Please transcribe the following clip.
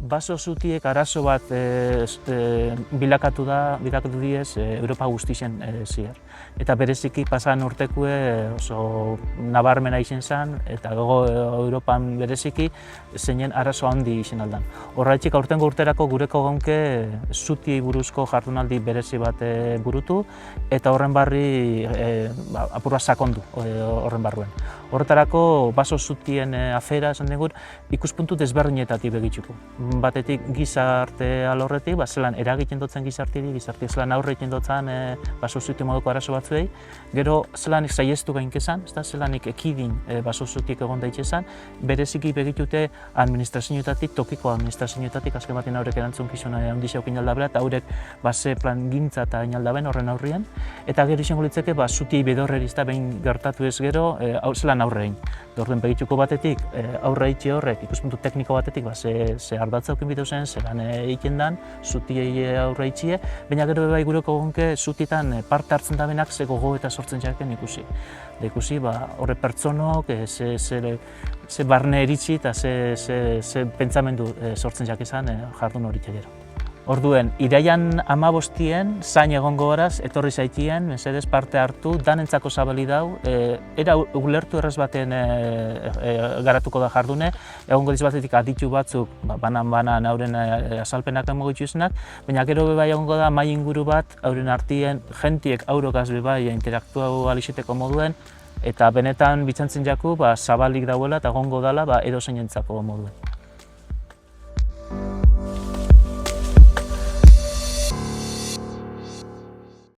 Baso zutiek arazo bat bilakatu diez Europa guztien zier. Eta bereziki pasan urtekue oso nabarmena izen zen, eta Europan bereziki zeinen arazo handi izen aldan. Horretxik aurtengo urterako gureko gonke zutiei buruzko jardunaldi berezi bat burutu, eta horren barri apurra sakondu horren barruen. Horretarako baso zutien afera esan dugu ikuspuntu desberdinetatik begitzuko. Batetik gizarte alorretik, zelan eragiten dutzen gizartiri, zelan aurre egiten dutzen baso zuti moduko arazo batzuei, gero zelanik saiestu gainkezan, zelanik ekidin baso zutik egon daitezan, bereziki begitute administrazioetatik, tokiko administrazioetatik, azken batean haurek erantzunkizuna handiz eukin aldabela, eta haurek base plan gintza eta inaldaben horren aurrien, eta gero izango litzeke zutiei bedorrerizta behin gertatu ez gero, zelan aurrein. Dorden begituko batetik, aurre itxe horrek, ikuspuntu tekniko batetik, ze ardatza eukin bitu zen, zelan egiten dan, zutiei aurre itxie, baina gero bai gureko gonke zutitan parte hartzen da benak ze gogo eta sortzen jaken ikusi. Da ikusi, horre pertsonok, ze barne eritzi eta ze pentsamendu sortzen jakezan jardun hori txegero. Orduen, iraian 15 zain egongo horaz, etorri zaitien, mesedez parte hartu, danentzako zabali dau, era ulertu errez baten garatuko da jardune, egongo dizbatetik aditu batzuk, banan hauren azalpenak emugitu izenak, baina gero bebai egongo da mai inguru bat, hauren artien, jentiek aurokaz bebai interaktua alixeteko moduen, eta benetan bitzentzen jaku zabalik dauela eta egongo dala edo zeinentzako moduen.